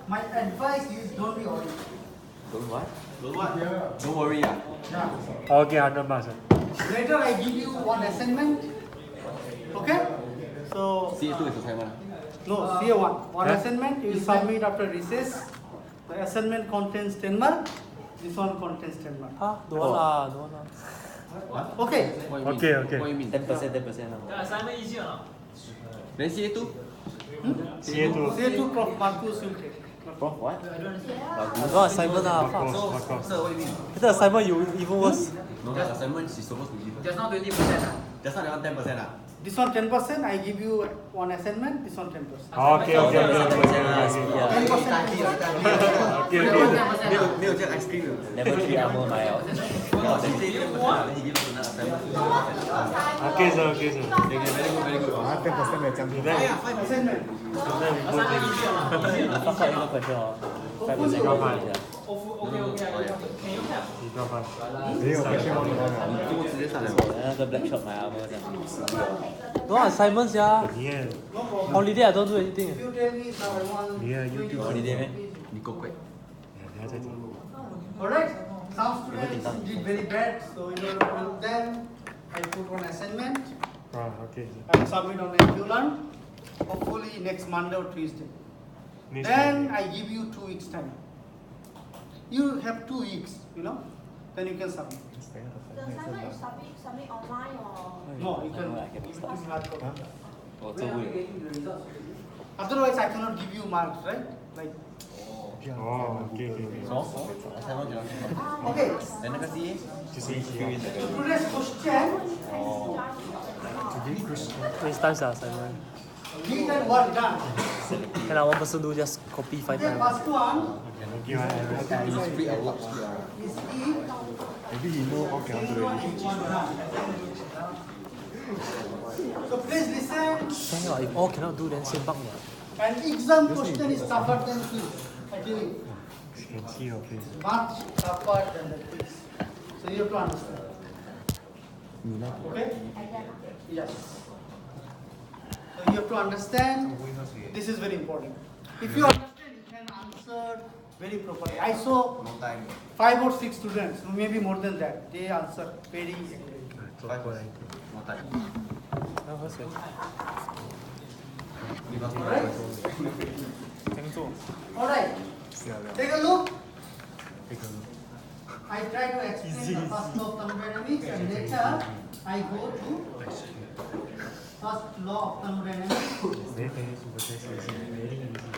my advice is don't be worried. Don't what? Don't what? Don't worry. Yeah. Okay, 100 marks. Later I give you one assignment. Okay? So CA2 is assignment. no, CA1. One assignment you will submit after recess. The assignment contains 10 marks. This one contains 10 marks. Huh? Don't want lah, don't want lah. What? Okay. What you mean? Okay, okay. What you mean? 10%, 10%. The assignment easy or not? Then CA2? CA2. CA2 Prof. Marcus will take. Prof, what? No assignment lah. fuck. Sir, what you mean? Later assignment you even worse. No, the assignment she's supposed to give. Just now 20%. Just now that one 10%. This one 10%, I give you one assignment, this one 10%. Okay, okay, okay. 10%. Okay, okay. 没有这样 ice cream 的。 Never treat armor my out. Then he give us another assignment. Okay, sir, okay, sir. Okay, very good, very good. 10% 没讲 Assignment. Assignment easy or not? Easy or not? fuck up 一个 question 哦 5% 高分一下 Okay, okay. Can you help? 你高分没有 question 我们直接上来。那个 black shot my armor 这样 no assignments sia holiday I don't do anything If you tell me now I want 你的 YouTube holiday 咩？你够贵。等下再讲 Alright, some students did very bad, so in order to help them, I put one assignment okay and submit on Angular, hopefully next Monday or Tuesday. Then I give you 2 weeks time. You have 2 weeks, then you can submit. The assignment is submit online or? No, you can. I cannot start. It's hard copy. 我做不了 Otherwise, I cannot give you marks, right? Like,哦 okay okay assignment cannot. okay. Then 那个 CA 就是一些 Today's question, waste time sia assignment read and work done. can lah one person do just copy 5 Okay, times first one split our work, split our. is if Maybe he know all cannot do already. So please listen. can lah if all cannot do then same bug lah An exam question is tougher than quiz. I tell you, can see your face much tougher than the quiz. So you have to understand. Okay? Yes. So you have to understand. This is very important. If you understand, you can answer very properly. I saw No time. 5 or 6 students, maybe more than that. They answer very accurately. No time. Alright? 这样做 Alright. Take a look. I try to explain the first law of thermodynamics and later I go to first law of thermodynamics. very very super very easy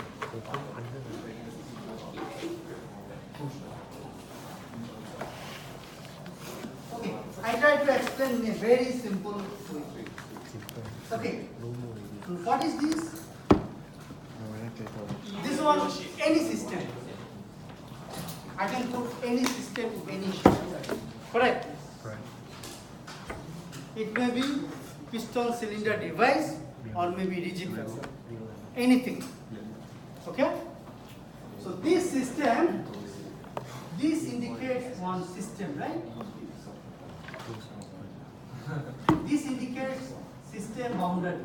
Okay, I try to explain in a very simple way. Okay, what is this? This one, any system. I can put any system to any shape. Correct? It may be piston cylinder device or maybe rigid vessel. Anything. Okay? So this system, this indicates one system, right? This indicates system boundary.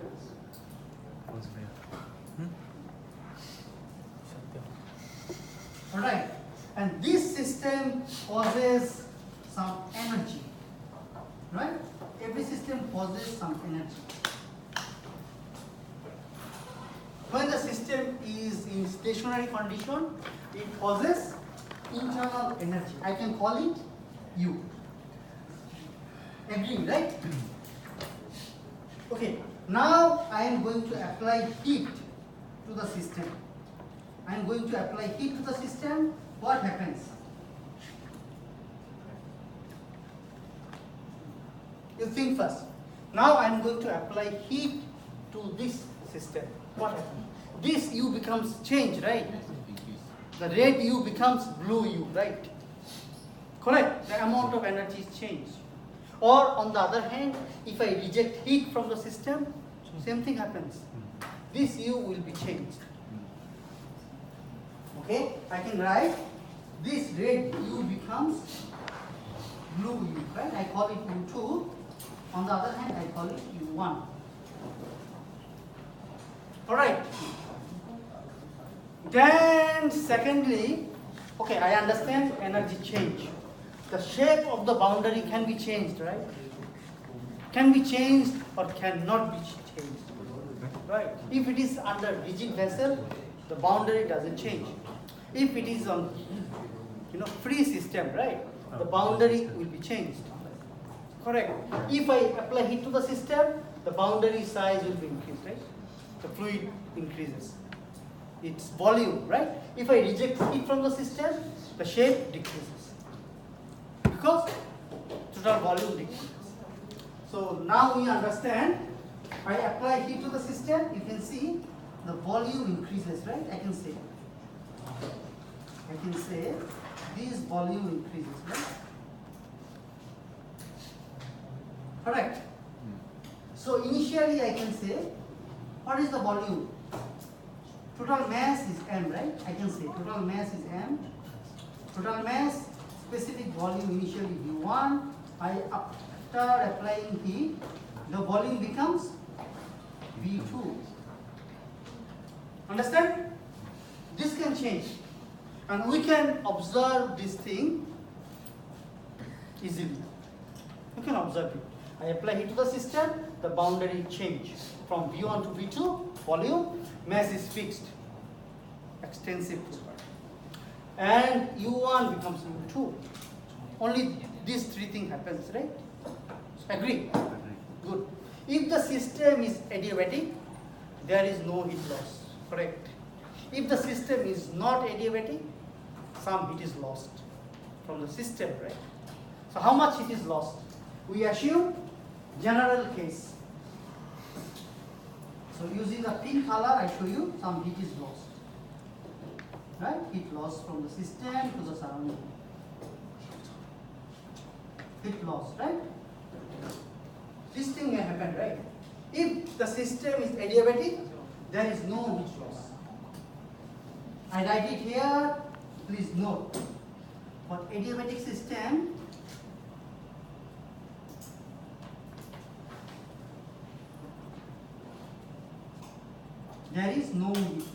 Alright, and this system possesses some energy, right? Every system possesses some energy. When the system is in stationary condition, it possesses internal energy. I can call it U. Agree, right? Okay, now I am going to apply heat to the system. I am going to apply heat to the system. What happens? You think first. Now I am going to apply heat to this system. What happens? This U becomes changed, right? The red U becomes blue U, right? Correct. The amount of energy is changed. Or on the other hand, if I reject heat from the system, same thing happens. This U will be changed. Okay, I can write this red U becomes blue U, right? I call it U2. On the other hand, I call it U1. Alright. Then And secondly, okay, I understand energy change. The shape of the boundary can be changed, right? Can be changed or cannot be changed, right? If it is under rigid vessel, the boundary doesn't change. If it is on, free system, right? The boundary will be changed. Correct. If I apply heat to the system, the boundary size will be increased, right? The fluid increases. Its volume, right? If I reject heat from the system, the shape decreases. Because total volume decreases. So now we understand, I apply heat to the system, you can see the volume increases, right? I can say this volume increases, right? Correct. So initially I can say, what is the volume? Total mass is m, right? I can say total mass is m. Total mass, specific volume initially V1. After applying heat, the volume becomes V2. Understand? This can change. And we can observe this thing easily. You can observe it. I apply heat to the system, the boundary change from V1 to V2, volume, mass is fixed, extensive fluid. And U1 becomes U2. Only these three things happens, right? Agree? Good. If the system is adiabatic, there is no heat loss, correct? If the system is not adiabatic, some heat is lost from the system, right? So how much heat is lost? We assume general case. So using the pink color, I show you some heat is lost. Right? Heat loss from the system to the surrounding. Heat loss, right? This thing may happen, right? If the system is adiabatic, there is no heat loss. I write it here, please note. For adiabatic system, there is no heat loss.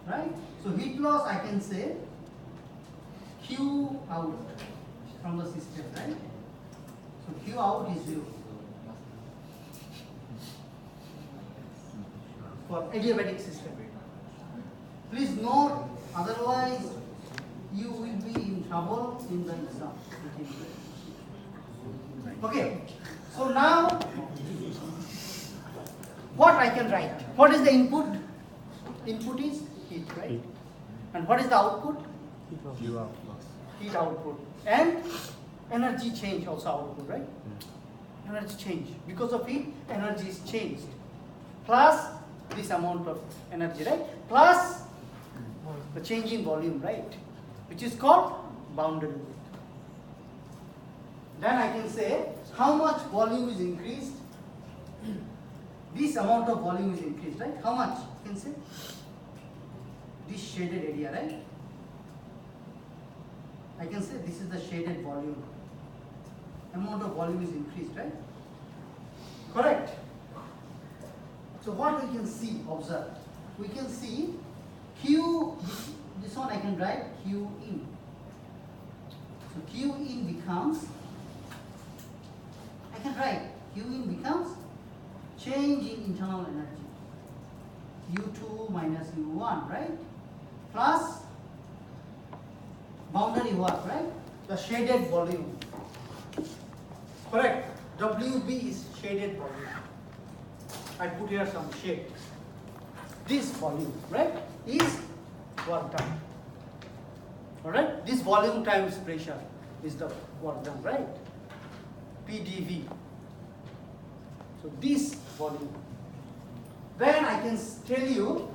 Right? So heat loss, I can say Q out from the system, right? So Q out is 0 for adiabatic system. Please note, otherwise you will be in trouble in the exam. Okay, so now what I can write? What is the input? Input is heat, right? And what is the output? Heat output. And energy change also output, right? Energy change. Because of heat, energy is changed. Plus this amount of energy, right? Plus the change in volume, right? Which is called boundary weight. Then I can say how much volume is increased. This amount of volume is increased, right? How much? You can say this shaded area, right? I can say this is the shaded volume. Amount of volume is increased, right? Correct. So what we can see, observe. We can see Q, this one I can write Q in. So Q in becomes, I can write Q in becomes change in internal energy. U2 minus U1, right? Plus boundary work, right? The shaded volume. Correct. WB is shaded volume. I put here some shade. This volume, right, is work done. Alright? This volume times pressure is the work done, right? PdV. So this volume. Then I can tell you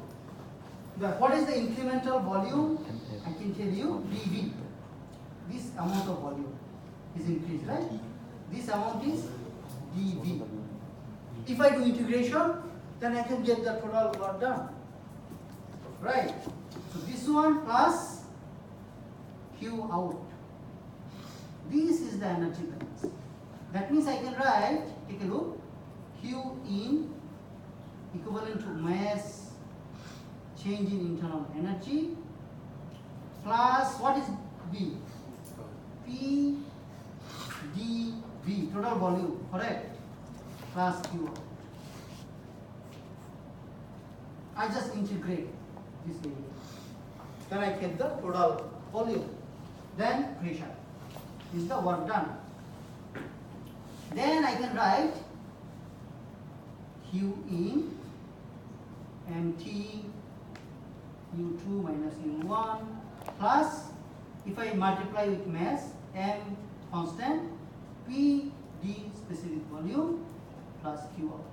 that what is the incremental volume? I can tell you dV. This amount of volume is increased, right? This amount is dV. If I do integration, then I can get the total work done. Right? So this one plus Q out. This is the energy balance. That means I can write, take a look, Q in equivalent to mass change in internal energy plus what is B? P d V, total volume, correct? Plus Q out. I just integrate this area. Then I get the total volume. Then pressure is the work done. Then I can write Q in MT U2 minus U1 plus, if I multiply with mass, M constant, P d specific volume plus Q out.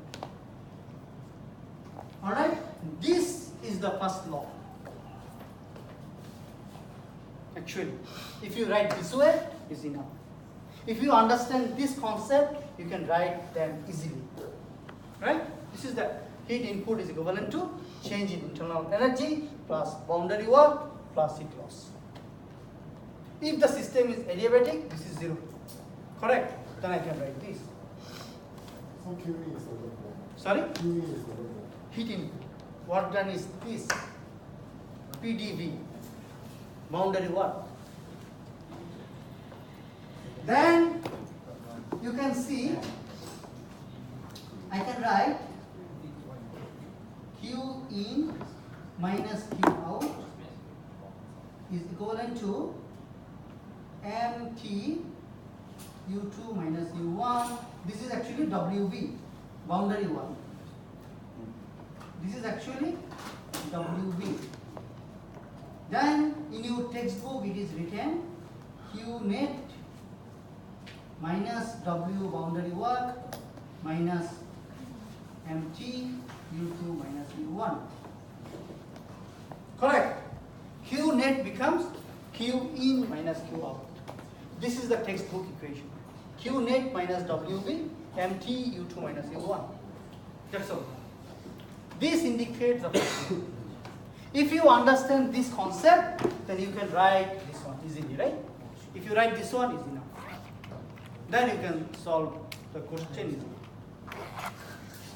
Alright, this is the first law. Actually, if you write this way, it's enough. If you understand this concept, you can write them easily. Right? This is the heat input is equivalent to change in internal energy plus boundary work plus heat loss. If the system is adiabatic, this is 0. Correct? Then I can write this. So QE is the work. Sorry? QE is the work. Heat input. Work done is this. PDV. Boundary work. Then you can see I can write Q in minus Q out is equivalent to MT U2 minus U1. This is actually WB, boundary work. This is actually WB. Then in your textbook it is written Q net minus W boundary work minus MT U2 minus U1. Correct. Q net becomes Q in minus Q out. This is the textbook equation. Q net minus WB MT U2 minus U1. That's all. This indicates the flow. If you understand this concept, then you can write this one easily, right? If you write this one, is enough. Then you can solve the question easily.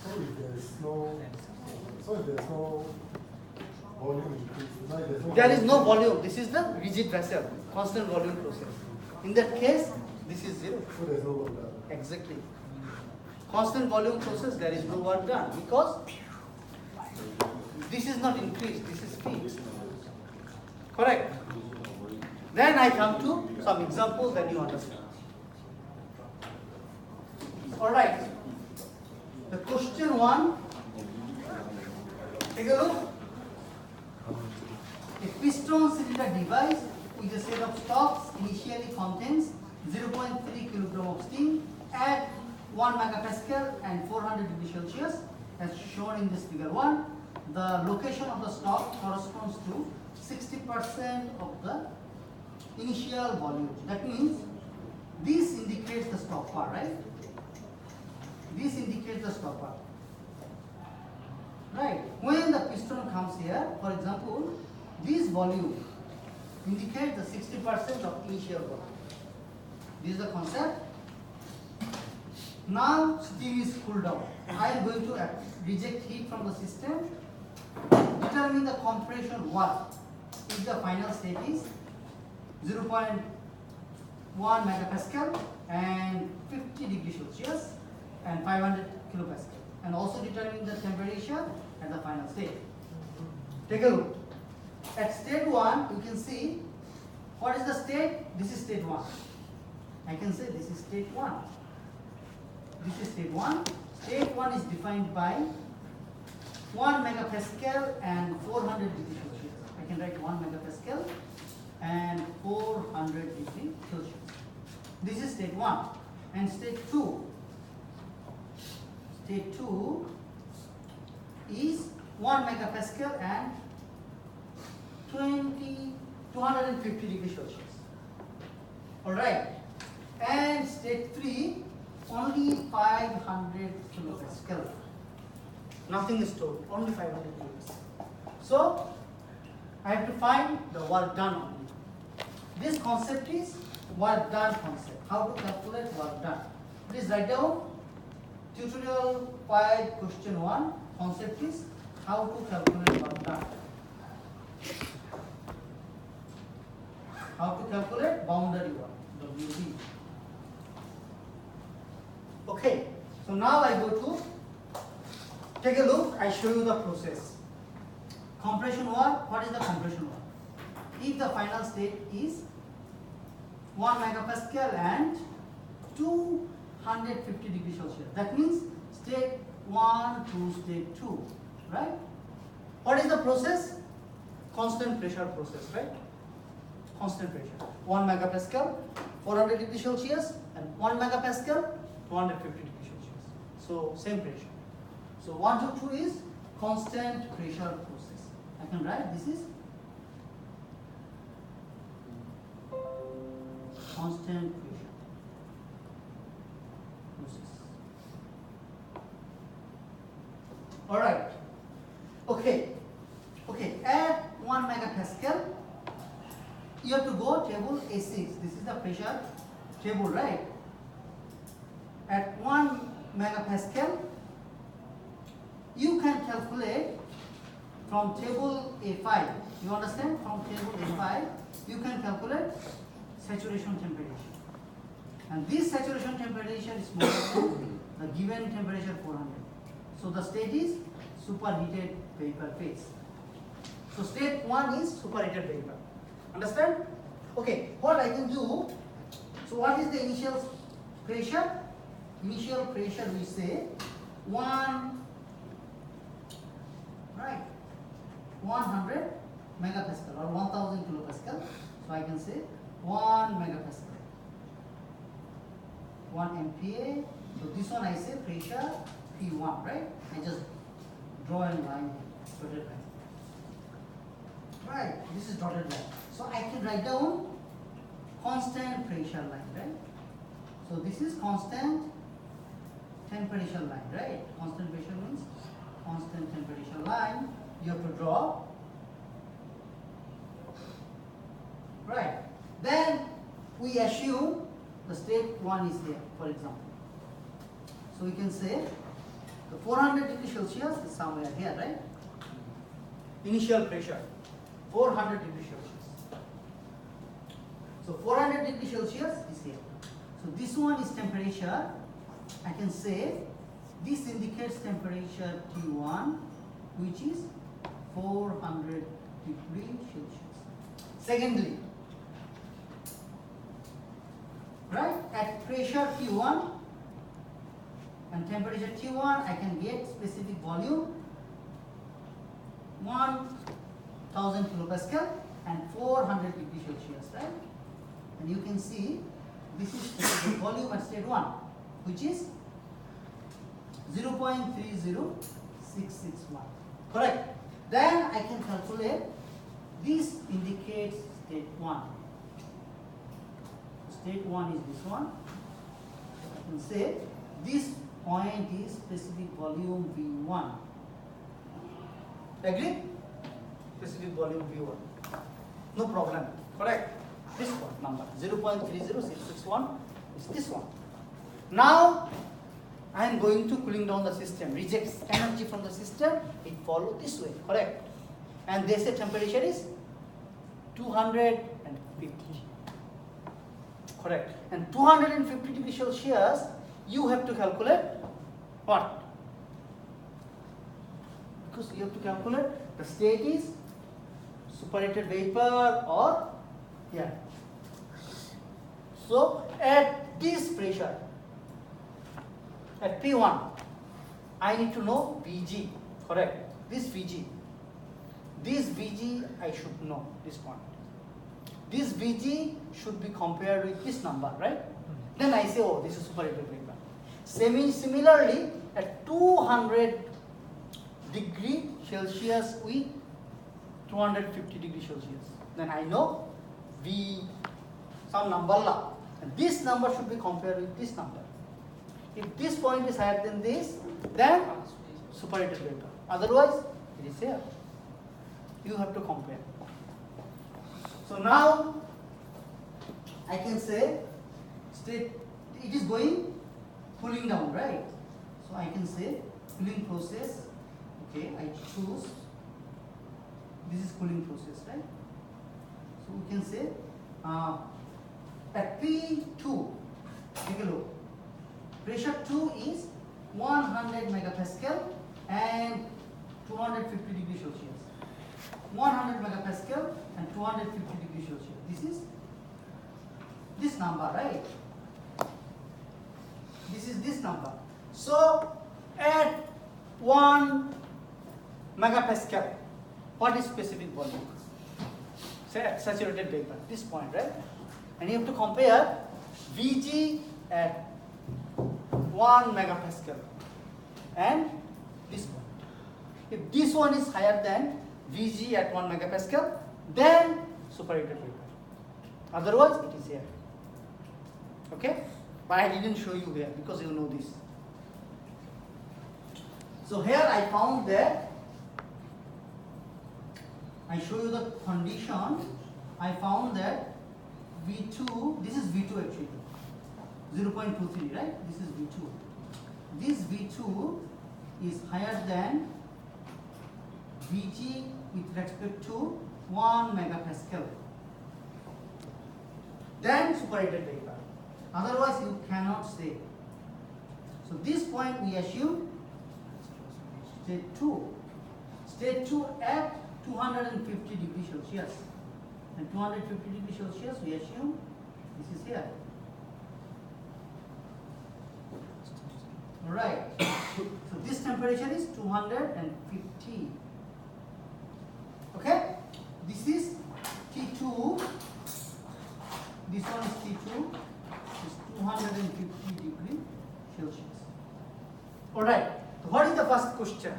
So if there's no volume increase, There is no volume. This is the rigid vessel, constant volume process. In that case, this is 0. So there's no work done. Exactly. Constant volume process, there is no work done because this is not increased, this is fixed. Correct? Then I come to some examples, then you understand. Alright. The question 1. Take a look. A piston cylinder device with a set of stops initially contains 0.3 kilogram of steam at 1 megapascal and 400 degrees Celsius as shown in this figure 1. The location of the stop corresponds to 60% of the initial volume. That means this indicates the stopper, right? This indicates the stopper. Right. When the piston comes here, for example, this volume indicates the 60% of initial volume. This is the concept. Now steam is cooled down. I am going to reject heat from the system. Determine the compression work. If the final state is 0.1 megapascal and 50 degrees Celsius and 500 kilopascal. And also determine the temperature at the final state. Take a look. At state 1, you can see what is the state? This is state 1. I can say this is state 1. This is state 1. State 1 is defined by 1 megapascal and 400 degrees Celsius. I can write 1 megapascal and 400 degrees Celsius. This is state 1. And state 2. State 2 is 1 megapascal and 250 degrees Celsius. Alright. And state 3, only 500 kilopascal. Nothing is stored, only 500 kilopascal. So, I have to find the work done only. This concept is work done concept. How to calculate work done. Please write down tutorial 5 question 1. Concept is how to calculate work done. How to calculate boundary one, WB. Okay, so now I go to, take a look, I show you the process. Compression work, what is the compression work? If the final state is 1 megapascal and 250 degrees Celsius, that means state 1 to state 2, right? What is the process? Constant pressure process, right? Constant pressure. 1 megapascal, 400 degrees Celsius, and 1 megapascal, 250 degrees Celsius. So same pressure. So 1 to 2 is constant pressure process. I can write this is constant pressure process. All right. Okay. Okay. At 1 megapascal, you have to go table A6. This is the pressure table, right? At 1 megapascal, you can calculate from table A5. You understand? From table A5, you can calculate saturation temperature. And this saturation temperature is more than the given temperature 400. So the state is superheated vapor phase. So state 1 is superheated vapor. Understand? Okay, what I can do, so what is the initial pressure? Initial pressure we say 100 megapascal or 1000 kilopascal. So I can say 1 megapascal, 1 MPa. So this one I say pressure P1, right? I just draw a line, dotted line. Right, this is dotted line. So I can write down constant pressure line, right? So this is constant temperature line, right? Constant pressure means constant temperature line. You have to draw. Right. Then we assume the state 1 is here, for example. So we can say the 400 degrees Celsius is somewhere here, right? Initial pressure 400 degrees Celsius. So 400 degrees Celsius is here. So this one is temperature. I can say this indicates temperature T1, which is 400 degrees Celsius. Secondly, right, at pressure T1 and temperature T1, I can get specific volume 1000 kilopascal and 400 degrees Celsius, right? And you can see this is specific volume at state 1, which is 0.30661. Correct? Then I can calculate, this indicates state 1. State 1 is this one. I can say this point is specific volume V1. Agree? Specific volume V1. No problem. Correct? This one number 0.30661 is this one. Now I am going to cooling down the system, rejects energy from the system, it follows this way, correct? And they say temperature is 250. Correct. And 250 degrees Celsius, you have to calculate what? Because you have to calculate the state is superheated vapor or yeah. So at this pressure, at P1, I need to know Vg, correct? This Vg. This Vg I should know, this one. This Vg should be compared with this number, right? Then I say, oh, this is superheated vapor. Similarly, at 200 degree Celsius with 250 degrees Celsius, then I know V some number la. And this number should be compared with this number. If this point is higher than this, then superheated vapor. Otherwise, it is here. You have to compare. So now I can say state it is going cooling down, right? So I can say cooling process. Okay, I choose This is cooling process, right? So we can say at P2, take a look. Pressure 2 is 100 megapascal and 250 degrees Celsius. 100 megapascal and 250 degrees Celsius. This is this number, right? This is this number. So at 1 megapascal, what is specific volume? Say saturated vapor, this point, right? And you have to compare Vg at 1 megapascal and this one. If this one is higher than Vg at 1 megapascal, then superheated vapor. Otherwise, it is here. Okay? But I didn't show you here because you know this. So here I found that I show you the condition. I found that V2, this is V2 actually, 0.23, right? This is V2. This V2 is higher than Vg with respect to 1 megapascal. Then superheated vapor. Otherwise, you cannot say. So this point we assume state 2. State 2 at 250 degrees Celsius. And 250 degrees Celsius, we assume this is here. Alright. So this temperature is 250. Okay? This is T2. This one is T2. Is 250 degrees Celsius. Alright. So what is the first question?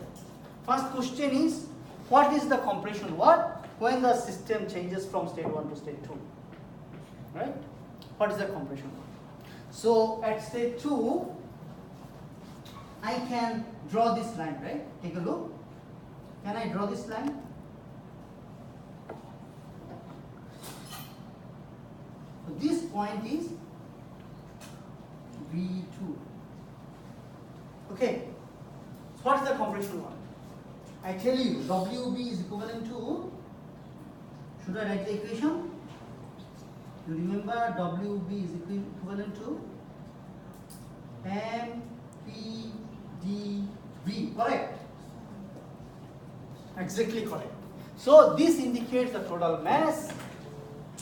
First question is, what is the compression work when the system changes from state 1 to state 2? Right? What is the compression work? So at state 2, I can draw this line, right? Take a look. Can I draw this line? So this point is V2. Okay. So what is the compression work? I tell you, WB is equivalent to, should I write the equation? You remember WB is equivalent to MPdV, correct? Exactly correct. So this indicates the total mass.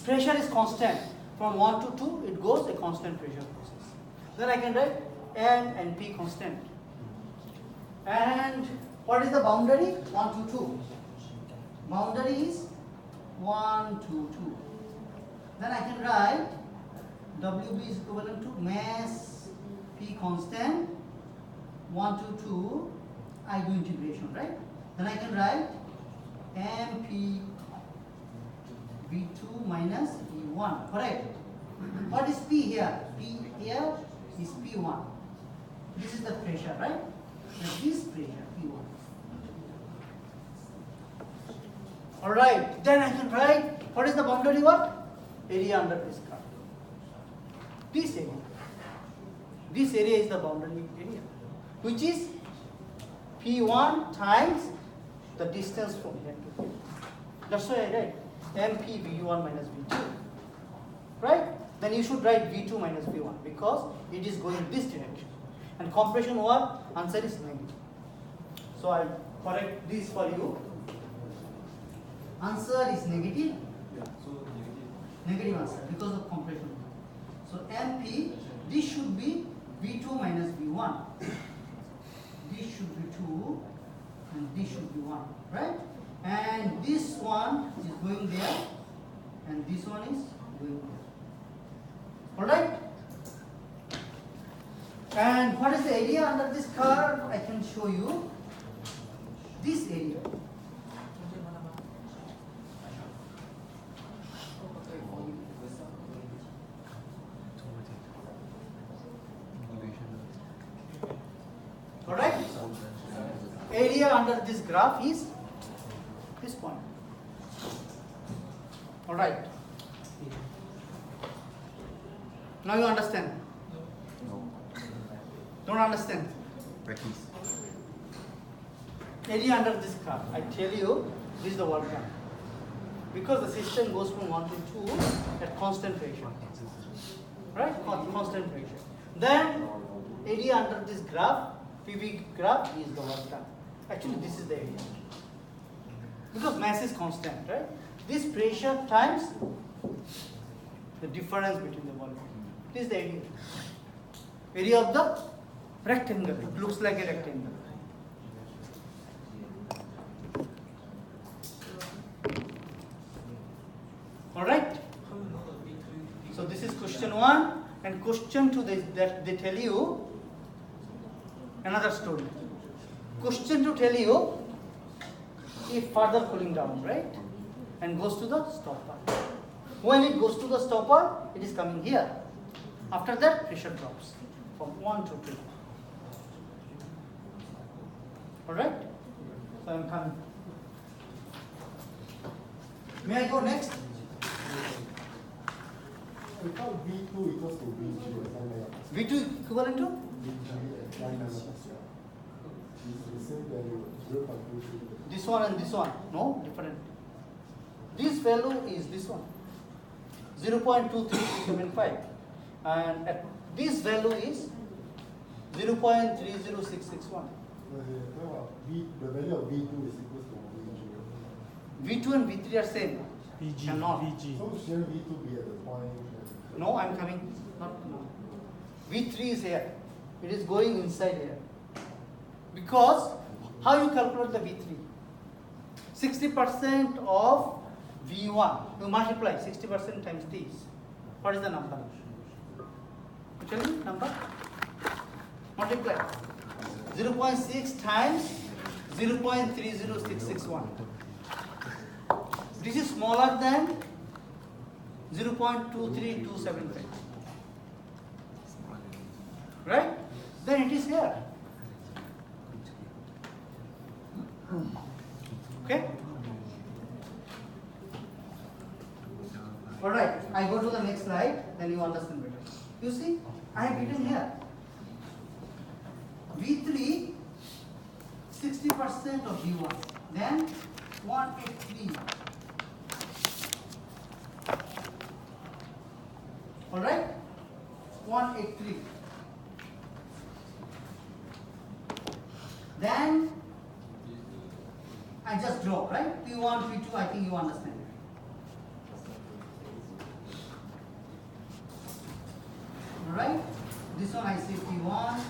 Pressure is constant. From 1 to 2, it goes a constant pressure process. Then I can write M and P constant. And what is the boundary? 1 to 2. Boundary is 1 to 2. Then I can write WB is equivalent to mass P constant 1 to 2. I do integration, right? Then I can write MP V2 minus V1, correct? What is P here? P here is P1. This is the pressure, right? And this pressure, P1. Alright, then I can write, what is the boundary what? Area under this curve. This area. This area is the boundary area, which is P1 times the distance from here to here. That's why I write MP V1 minus V2. Right? Then you should write V2 minus V1 because it is going this direction. And compression work, answer is negative. So I correct this for you. Answer is negative. Yeah, so Negative answer because of compression. So MP, this should be V2 minus V1. This should be 2 and this should be 1, right? And this one is going there and this one is going there. Alright? And what is the area under this curve? I can show you this area. Alright? Area under this graph is this point. Alright. Now you understand? No. Don't understand? Practice. Area under this curve. I tell you, this is the work done. because the system goes from 1 to 2 at constant pressure. Right? Constant pressure. Then area under this graph, PV graph, is the work done. Actually, this is the area. Because mass is constant, right? This pressure times the difference between the volume. This is the area. Area of the rectangle. It looks like a rectangle. Alright? So this is question 1, and question 2, that they tell you another story. Question 2 tell you if further cooling down, right? And goes to the stopper. When it goes to the stopper, it is coming here. After that, pressure drops from 1 to 2. Alright? So I am coming. May I go next? We call V2 equals to VG at 9 megapascal. V2 equivalent to? VG at 9 megapascal. It's the same value, 0.23. This one and this one. No, different. This value is this one. 0.2375. And at this value is 0.30661. The value of V2 is equal to VG. V2 and V3 are same. VG. Cannot. VG. So shouldn't V2 be at the point? No, I'm coming. Not no. V3 is here. It is going inside here. Because how you calculate the V3? 60% of V1. You multiply 60% times this. What is the number? You tell me number? Multiply. 0.6 times 0.30661. This is smaller than 0.23275. Right? Then it is here. Okay? Alright, I go to the next slide, then you understand better. You see, I have written here. V3, 60% of V1. Then 183. Alright? 183. Then I just draw, right? P1, P2, I think you understand. Alright? This one I say P1.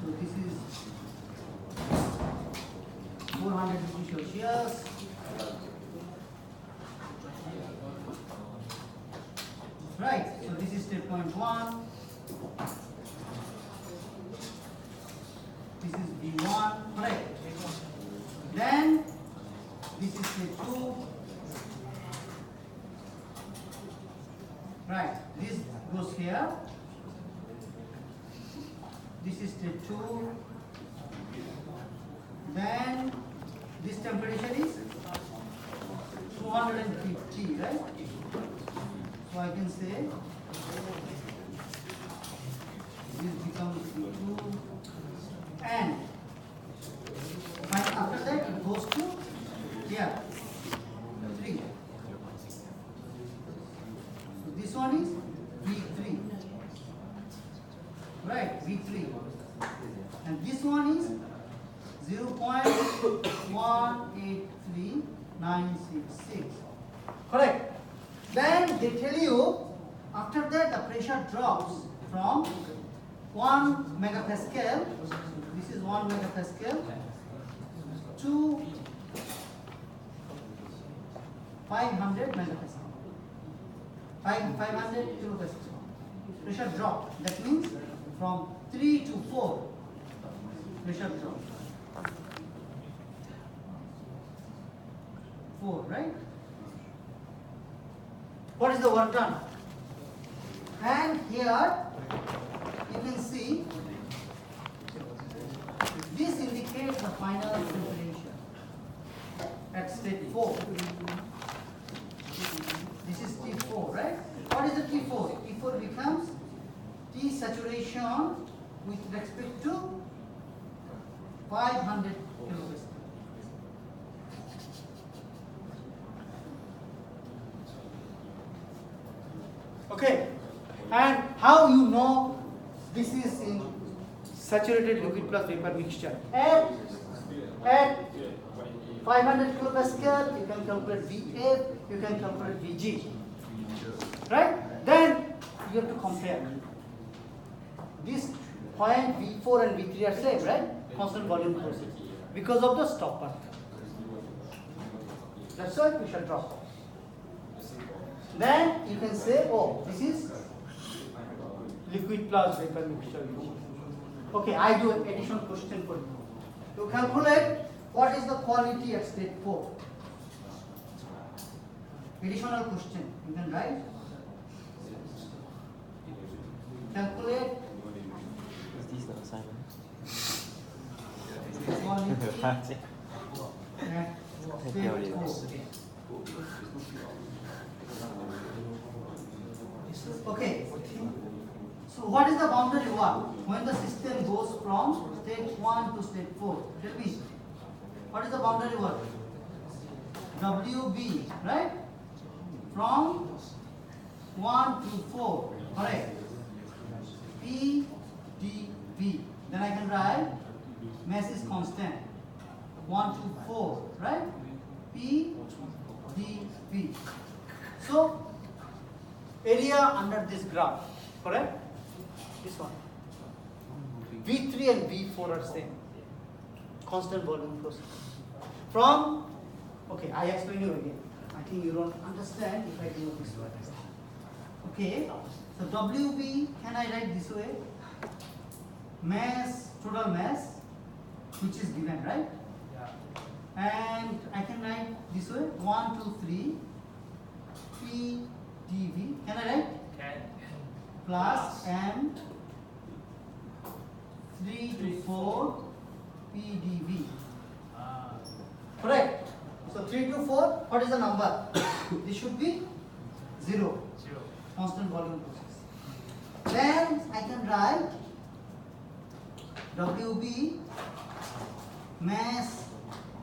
So this is 400 degrees Celsius. Right, so this is step point 1. This is V1, right? Then this is step 2. Right, this goes here. This is step 2. Then this temperature is 250, right? So I can say this becomes V2, and after that it goes to here 3. So this one is V3, right? V3, and this one is 0.183966. Correct. Then they tell you after that the pressure drops from 1 megapascal, this is 1 megapascal, to 500 megapascal. 500 kilopascal. Pressure drop. That means from 3 to 4 pressure drop. 4, right? What is the work done? And here you can see this indicates the final temperature at state 4. This is T4, right? What is the T4? T4 becomes T saturation with respect to 500 kilopascal. Okay, and how you know this is in saturated liquid plus vapor mixture? At 500 kilopascal, you can calculate VF, you can calculate VG, right? Then you have to compare. This point V4 and V3 are same, right? Constant volume process because of the stopper. That's why we shall drop. Then you can say, oh, this is liquid plus vapor mixture. Okay, I do an additional question for you. To calculate what is the quality at state 4. Additional question. You can write. Calculate Is this the assignment? quality at state 4. Okay. So what is the boundary one when the system goes from state 1 to state 4? Tell me. What is the boundary one? WB, right? From 1 to 4, correct? PdV. Then I can write mass is constant. 1 to 4, right? PdV. So area under this graph, correct? This one. V3 and V4 are same. Constant volume process. From, okay, I explain you again. I think you don't understand if I do it this way. Okay, so WB, can I write this way? Mass, total mass, which is given, right? And I can write this way, 1, 2, 3, PdV. Can I write? Plus M 3 to 4 PdV. Correct. So 3 to 4, what is the number? This should be 0. Constant volume process. Then I can write WB mass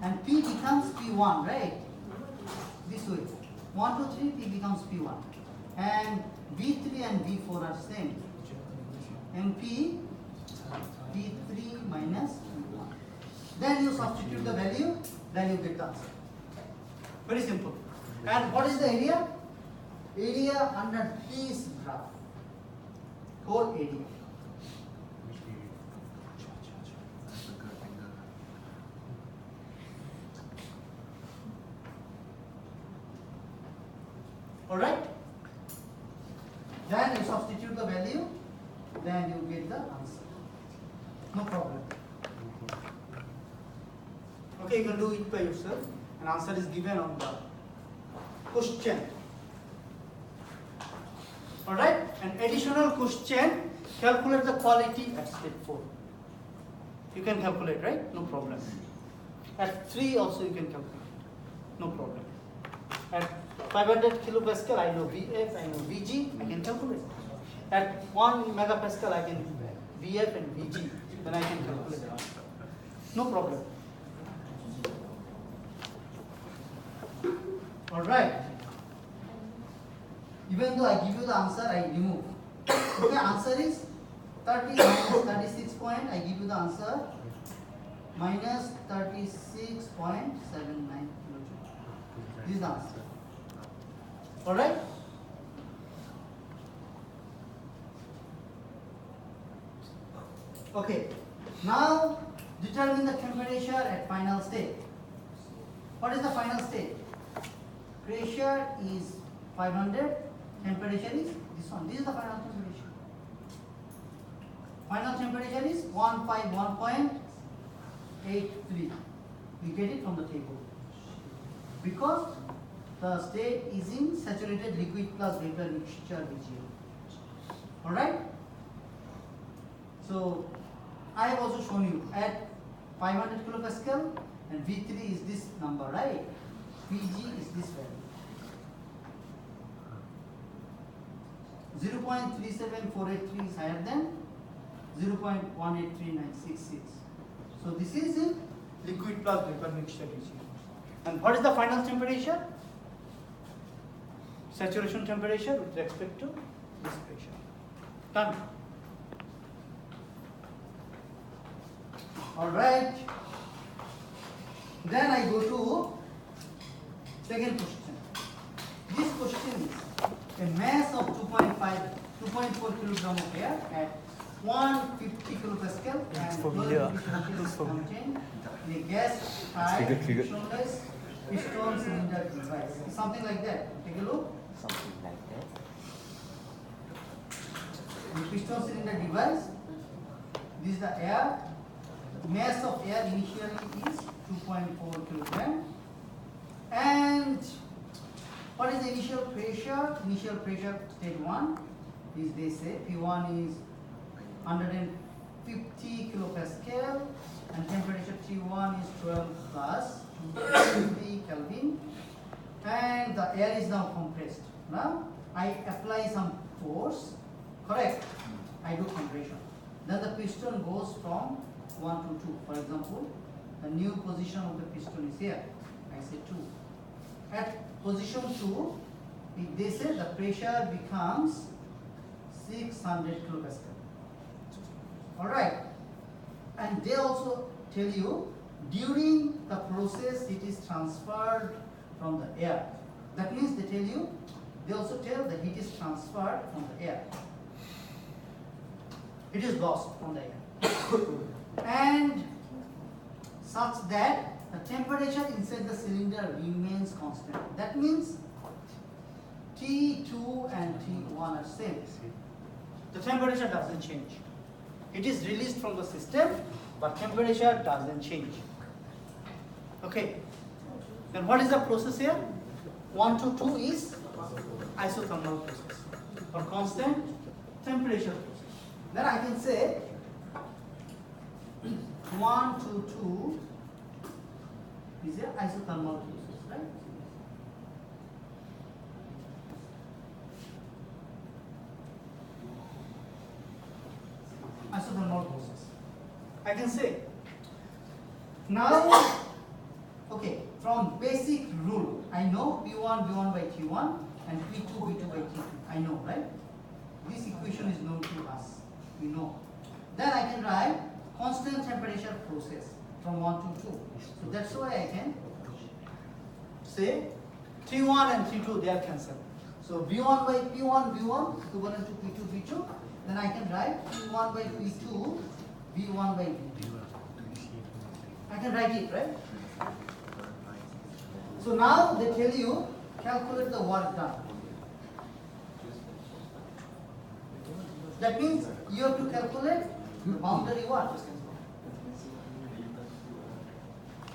and P becomes P1, right? This way. 1, 2, 3, P becomes P1. And V3 and V4 are same. MP V3 minus V1. Then you substitute the value, then you get the answer. Very simple. And what is the area? Area under this graph. Whole area. Alright? Then you substitute the value, then you get the answer. No problem. Okay, you can do it by yourself. An answer is given on the question. Alright? An additional question, calculate the quality at state 4. You can calculate, right? No problem. At 3 also you can calculate. No problem. At 500 kilopascal, I know VF, I know VG, I can calculate. At 1 megapascal, I can VF and VG, then I can calculate. No problem. Alright. Even though I give you the answer, I remove. Okay, answer is 30 minus 36 point, I give you the answer, minus 36.79 kilojoule. This is the answer. Alright? Okay. Now determine the temperature at final state. What is the final state? Pressure is 500, temperature is this one. This is the final temperature. Final temperature is 151.83. We get it from the table. Because the state is in saturated liquid plus vapor mixture region. Alright? So I have also shown you at 500 kilopascal and V3 is this number, right? Vg is this value. 0.37483 is higher than 0.183966. So this is in liquid plus vapor mixture region. And what is the final temperature? Saturation temperature with respect to this pressure. Done. Alright. Then I go to second question. This question is a mass of 2.4 kilogram of air at 150 kilopascal and 12 is contained in a gas tight frictionless piston cylinder device. Something like that. Take a look. Something like that. The piston cylinder device. This is the air. The mass of air initially is 2.4 kilogram. And what is the initial pressure? Initial pressure state 1 is, they say P1 is 150 kilopascal and temperature T1 is 12 plus 250 Kelvin, and the air is now compressed. Now I apply some force, correct? I do compression. Then the piston goes from 1 to 2. For example, the new position of the piston is here. I say 2. At position 2, they say the pressure becomes 600 kilopascal. Alright. And they also tell you during the process it is transferred from the air. That means they tell you, they also tell the heat is transferred from the air. It is lost from the air. And such that the temperature inside the cylinder remains constant. That means T2 and T1 are same. The temperature doesn't change. It is released from the system, but temperature doesn't change. Okay. Then what is the process here? 1 to 2 is isothermal process or constant temperature process. Then I can say 1 to 2 is an isothermal process, right? Isothermal process. I can say now, okay, from basic rule, I know P1 V1 by T1 and P2 V2 by T2. I know, right? This equation is known to us. We know. Then I can write constant temperature process from 1 to 2. So that's why I can say T1 and T2, they are cancelled. So V1 by P1 V1 equivalent to P2 V2. Then I can write P1 by P2 V1 by V2. I can write it, right? So now they tell you calculate the work done. That means you have to calculate the boundary work.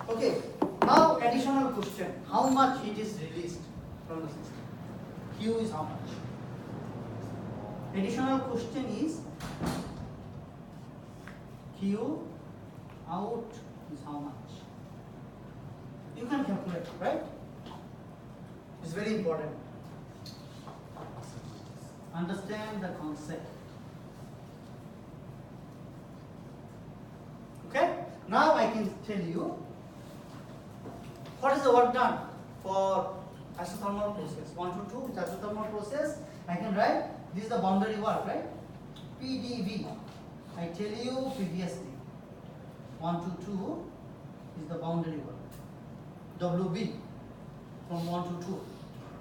Okay, now additional question. How much heat is released from the system? Q is how much? Additional question is Q out is how much? You can calculate, right? It's very important. Understand the concept. Okay? Now I can tell you what is the work done for isothermal process. 1 to 2 is isothermal process. I can write this is the boundary work, right? PdV. I tell you previously. 1 to 2 is the boundary work. WB from 1 to 2.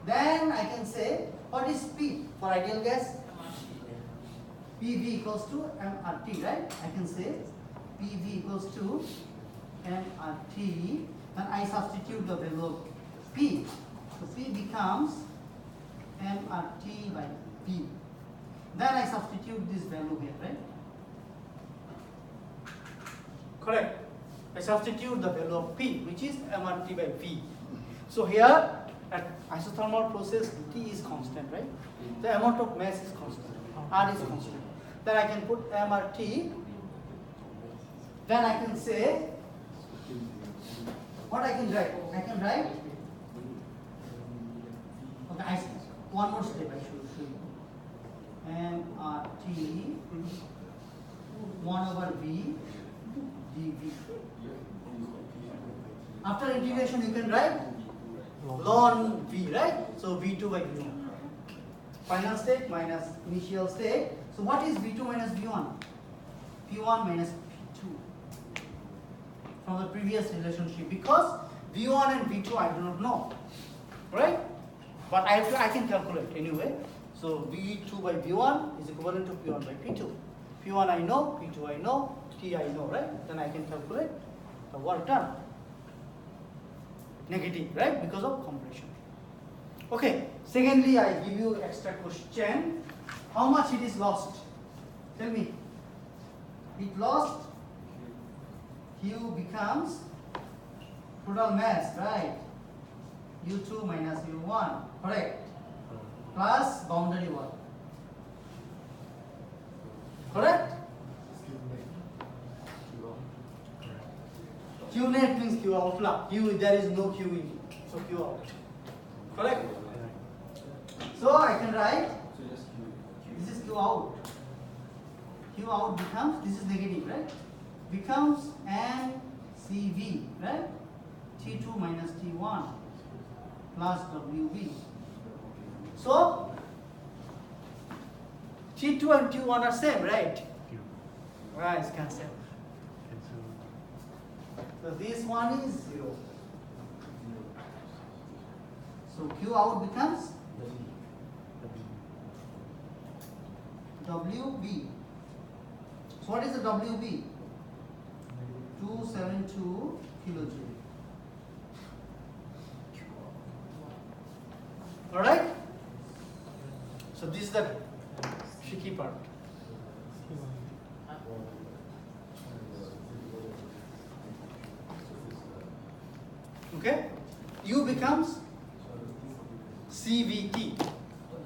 Then I can say what is P for ideal gas? PV equals to MRT, right? I can say PV equals to MRT. Then I substitute the value of P. So P becomes MRT by P. Then I substitute this value here, right? Correct. I substitute the value of P, which is MRT by P. So here at isothermal process, T is constant, right? The amount of mass is constant. R is constant. Then I can put MRT. Then I can say what I can write. I can write. Okay, one more step I should show you. MRT 1 over V dV. After integration, you can write ln V, right? So V2 by V1. final state minus initial state. So what is V2 minus V1? V1 minus V2 from the previous relationship, because V1 and V2 I do not know, right? But I can calculate anyway. So V2 by V1 is equivalent to P1 by P2. P1 I know, P2 I know, T I know, right? Then I can calculate the work done. Negative, right? Because of compression. Okay. Secondly, I give you extra question. How much it is lost? Tell me. It lost. Q becomes total mass, right? U2 minus U1, correct? Plus boundary work. Correct? Q net means Q out. Q, there is no Q in, so Q out. Correct? So I can write, this is Q out. Q out becomes, this is negative, right? Becomes NCV, right? T2 minus T1 plus WB. So T2 and T1 are same, right? Right, it's cancelled. So this one is 0. So Q out becomes WB. So what is the WB? 272 kilojoule. Alright? So this is the tricky part. Okay? U becomes CVT.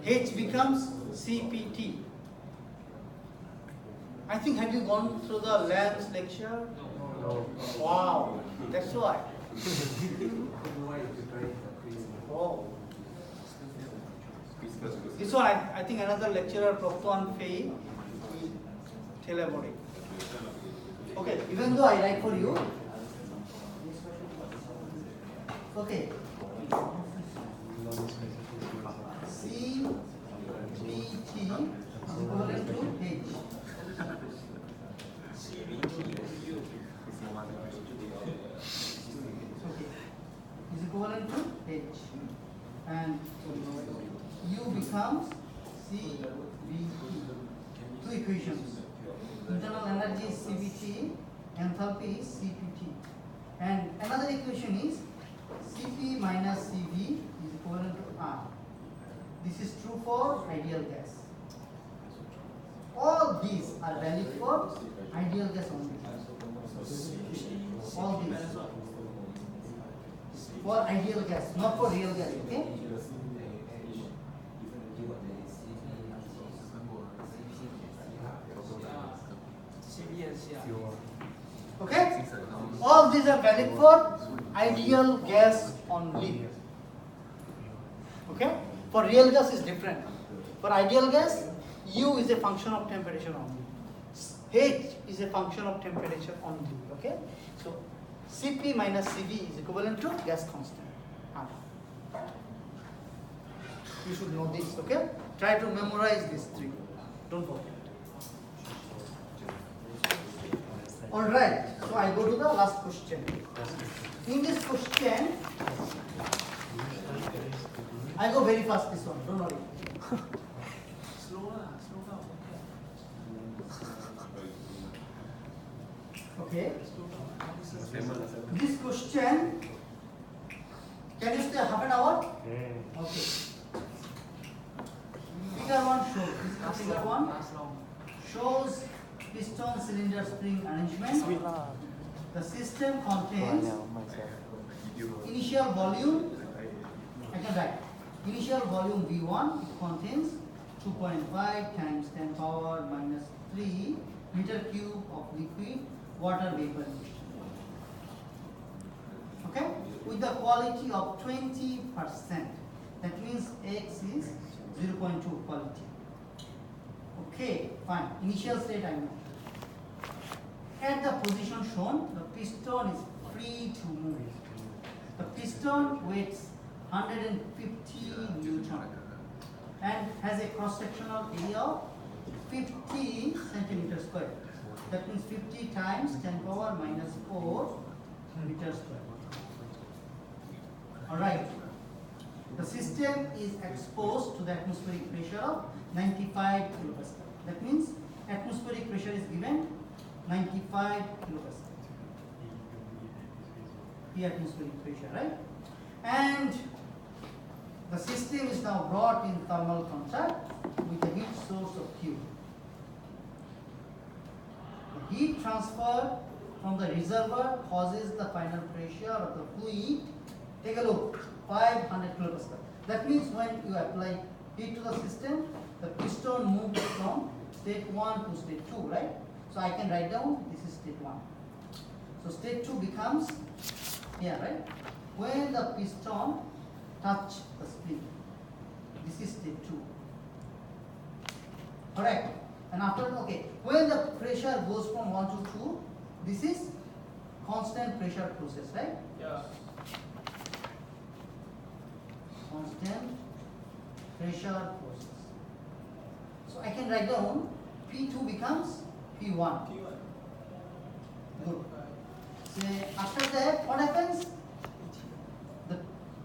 H becomes CPT. I think, have you gone through the Lamb's lecture? No. Wow, that's why. Oh. This one, I think another lecturer, Professor Fei, will tell about it. Okay, even though I write for you. Okay. CPT is equivalent to H. Is equivalent to H, and U becomes CVT. Two equations. Internal energy is CVT, enthalpy is CPT, and another equation is Cp minus Cv is equivalent to R. This is true for ideal gas. All these are valid for ideal gas only. All these for ideal gas, not for real gas. Okay. Okay. All these are valid for ideal gas only. Okay. For real gas is different. For ideal gas, U is a function of temperature only. H is a function of temperature only. Okay. So Cp minus Cv is equivalent to gas constant. You should know this. Okay. Try to memorize these three. Don't forget. Alright, so I go to the last question. In this question, I go very fast this one, don't worry. Slow down. Okay. This question, can you stay half an hour? Okay. Figure 1 shows, this figure 1 shows piston cylinder spring arrangement. The system contains initial volume, I can write, initial volume V1, it contains 2.5 times 10 power minus 3 meter cube of liquid water vapor. Okay, with the quality of 20%, that means X is 0.2 quality. Okay, fine. Initial state I know. At the position shown, the piston is free to move. The piston weighs 150 Newton. and has a cross-sectional area of 50 centimeters square. That means 50 times 10 power minus 4 meters square. Alright. The system is exposed to the atmospheric pressure of 95 kilopascal. That means atmospheric pressure is given 95 kilopascal. The atmospheric pressure, right? And the system is now brought in thermal contact with a heat source of Q. The heat transfer from the reservoir causes the final pressure of the fluid. Take a look, 500 kilopascal. That means when you apply heat to the system, the piston moves from state 1 to state 2, right? So I can write down this is state 1. So state 2 becomes here, right? When the piston touch the spring, this is state 2. Correct? And after, okay, when the pressure goes from 1 to 2, this is constant pressure process, right? Yeah. Constant pressure process. So I can write down P2 becomes P1. Good. So after that, what happens?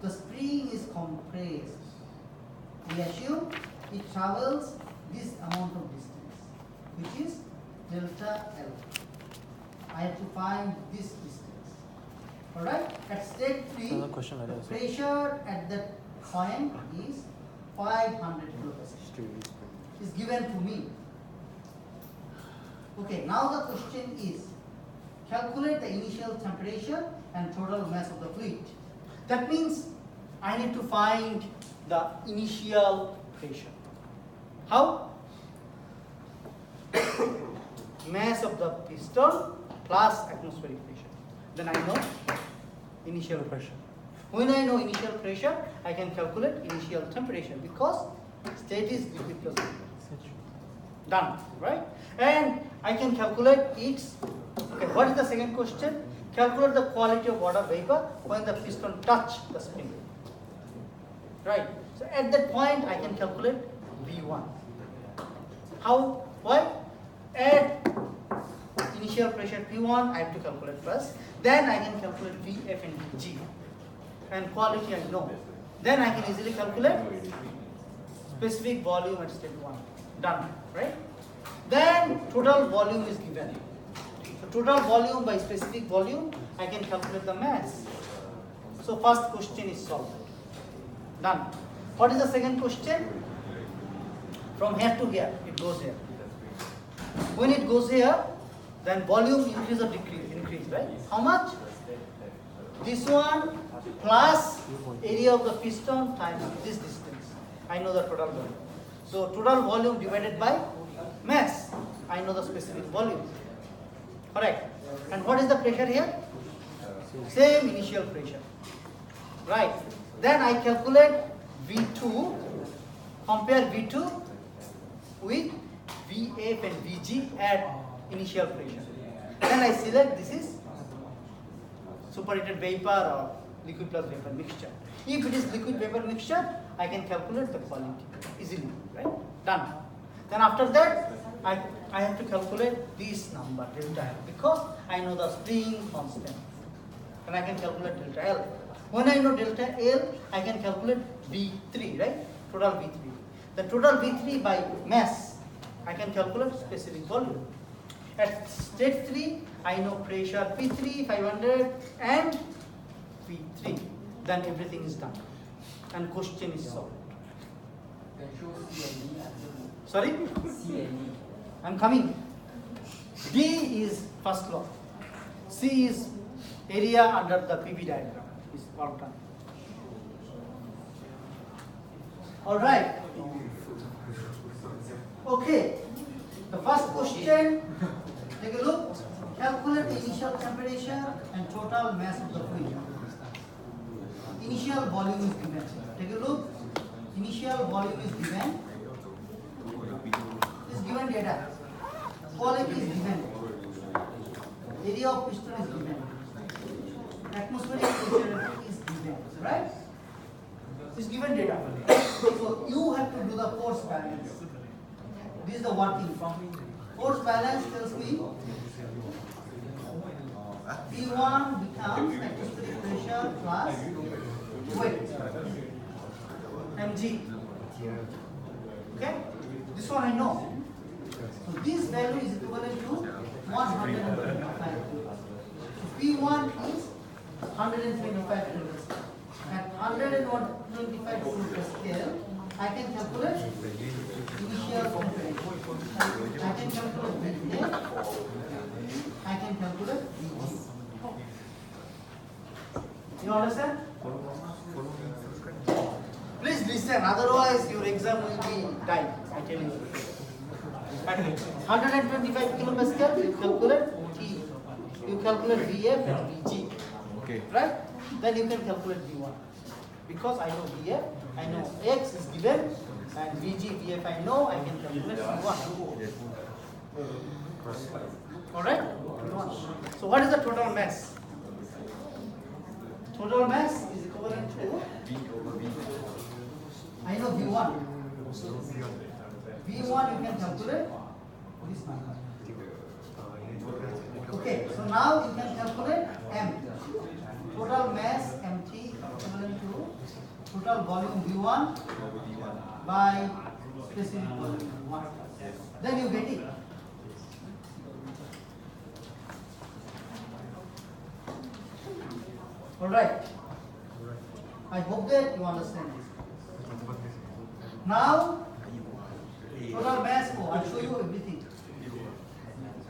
The spring is compressed. We assume it travels this amount of distance, which is delta L. I have to find this distance. Alright? At state 3, Another question like that. pressure at that point is 500 kilopascal. Is given to me. Okay, now the question is, calculate the initial temperature and total mass of the fluid. That means I need to find the initial pressure. How? Mass of the piston plus atmospheric pressure. Then I know initial pressure. When I know initial pressure, I can calculate initial temperature because state is liquid plus vapor. Done, right? And I can calculate its, okay, what is the second question? Calculate the quality of water vapor when the piston touch the spring. Right? So at that point I can calculate V1. How? Why? At initial pressure P1 I have to calculate first. Then I can calculate Vf and Vg. And quality I know. Then I can easily calculate specific volume at state 1. Done, right? Then total volume is given. So total volume by specific volume, I can calculate the mass. So first question is solved. Done. What is the second question? From here to here, it goes here. When it goes here, then volume increase or decrease? Increase, right? How much? This one plus area of the piston times this distance. I know the total volume. So total volume divided by mass. I know the specific volume. Correct. And what is the pressure here? Same initial pressure. Right. Then I calculate V2, compare V2 with Vf and Vg at initial pressure. Then I select this is superheated vapor or liquid plus vapor mixture. If it is liquid vapor mixture, I can calculate the quality easily, right? Done. Then after that, I have to calculate this number, delta L, because I know the spring constant. And I can calculate delta L. When I know delta L, I can calculate V3, right? Total V3. The total V3 by mass, I can calculate specific volume. At state 3, I know pressure P3, 500 and V3. Then everything is done. And question is solved. Sorry? I'm coming. D is first law. C is area under the PV diagram. Is all done. Alright. Okay. The first question, take a look. Calculate the initial temperature and total mass of the fluid. Initial volume is given. Take a look. Initial volume is given. Is given data. Quality is given. Area of piston is given. Atmospheric pressure is given. Right? Is given data. So you have to do the force balance. This is the working. Force balance tells me P1 becomes atmospheric pressure plus weight mg. Okay? This one I know. So this value is equivalent to 125. So P1 is 125 kilopascal. At 125 kilopascal, I can calculate initial temperature. I can calculate VA. I can calculate VG. You understand? Please listen, otherwise your exam will be died. I tell you. At 125 kilopascal, you calculate T. You calculate VF and VG. Okay. Right? Then you can calculate V1. Because I know VF, I know X is given, and VG, VF I know, I can calculate V1. Alright? So what is the total mass? Total mass is equivalent to, I know V1. V1 you can calculate this number. Okay, so now you can calculate M. Total mass MT equivalent to total volume V1 by specific volume V1. Then you get it. Alright. I hope that you understand this. Now, total mass flow, I'll show you everything.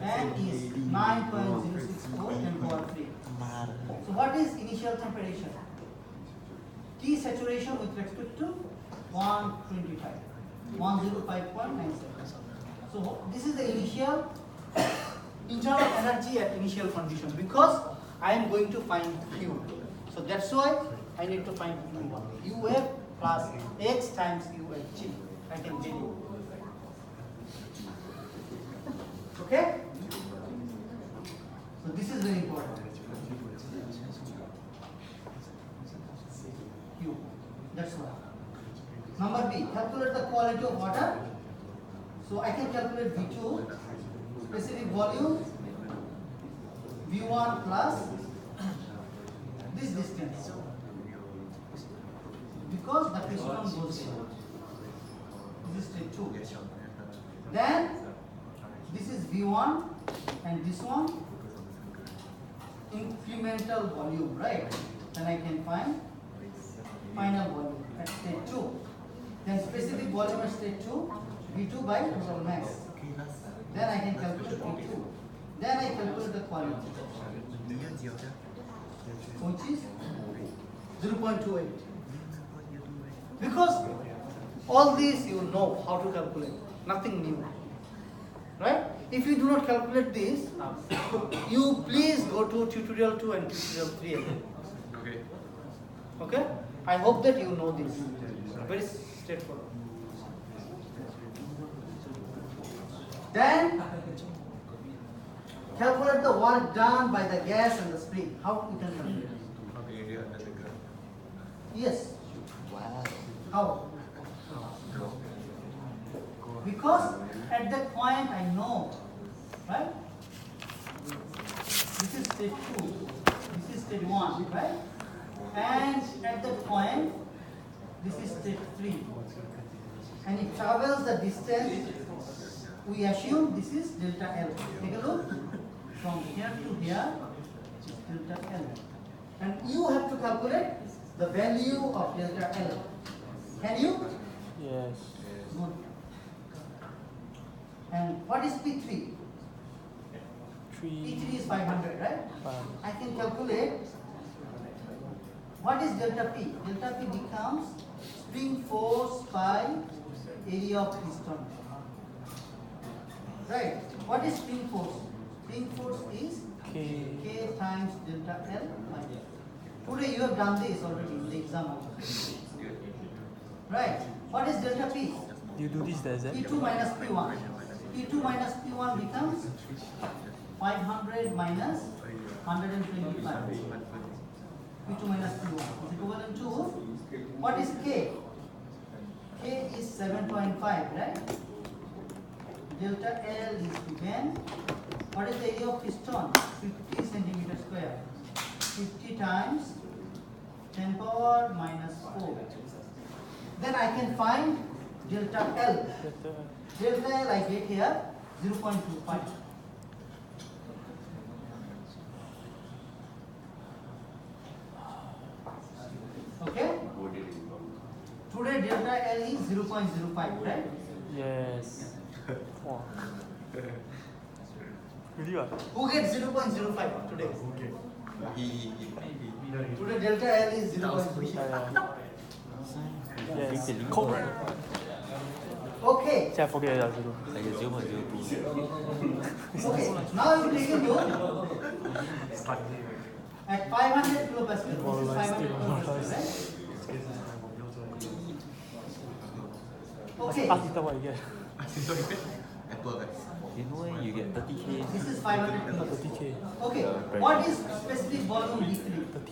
N is 9.064 and power 3. So what is initial temperature? T saturation with respect to 125, 105.97. So this is the initial internal energy at initial condition, because I am going to find Q. So that's why I need to find Q. UF plus X times UFG. I can get it. Okay? So this is very important. Q. That's why. Number B, calculate the quality of water. So I can calculate V2, specific volume, V1 plus this distance. Because the piston goes in. This is state 2. Then this is V1 and this one incremental volume, right? Then I can find final volume at state 2. Then specific volume at state 2, V2 by total mass. Then I can calculate V2. Then I calculate the quality, which is 0.28. Because all these you know how to calculate, nothing new. Right? If you do not calculate this, you please go to tutorial 2 and tutorial 3 again. Okay. Okay? I hope that you know this. Very straightforward. Then calculate the work done by the gas and the spring. How you can calculate? Yes. How? Because at that point I know, right? This is state 2, this is state 1, right? And at that point, this is state 3. And it travels the distance, we assume this is delta L. Take a look. From here to here, delta L. And you have to calculate the value of delta L. Can you? Yes. Good. And what is P3? P3 is 500, right? I can calculate what is delta P. Delta P becomes spring force by area of piston. Right? What is spring force? Spring force is K times delta L by L. Today you have done this already in the exam also. Right? What is delta P? You do this, does it? P2 minus P1. P2 minus P1 becomes 500 minus 125. P2 minus P1 is equivalent to, what is K? 7.5, right? Delta L is given. What is the area of piston? 50 centimeter square. 50 times 10 power minus 4. Then I can find delta L. Delta L I get here 0.25. Okay? Today delta L is 0.05, right? Yes. Wow. Really what? Who gets 0.05 today? He. Today delta L is 0.05. Yes. Cold. Okay. I forget that. Like a 0.02. Okay. Now you take a look at 500 kilopascal. This is 500 kilopascal, right? Okay. Ask Ethan what you get. Apple, guys. You know when you get 30K? This is 500 Not kilopascal. 30K. Okay. What is specific volume V3?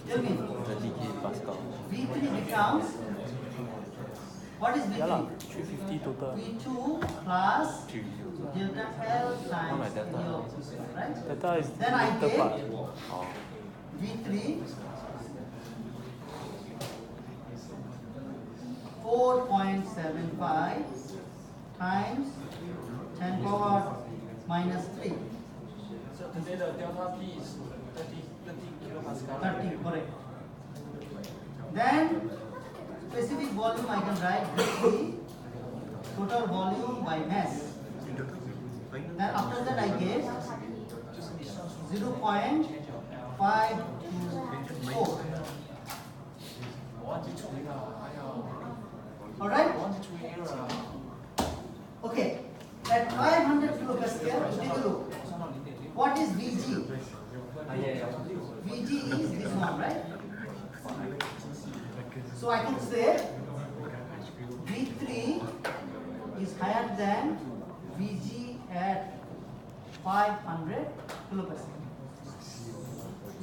Tell me. 30K Pascal. V3 becomes. What is Yeah lah, V3? 350 total. V2 plus delta L times delta. L, right? Delta is Then I later get part. Oh. V3 4.75 times 10 power minus 3. So today the delta P is 30 kilopascal. 30, correct. Then specific volume I can write V3 total volume by mass. Then after that I get 0.524. Alright? Okay. At 500 kilopascal, take a look. What is Vg? Vg is this one, right? So I can say V3 is higher than Vg at 500 kilopascal.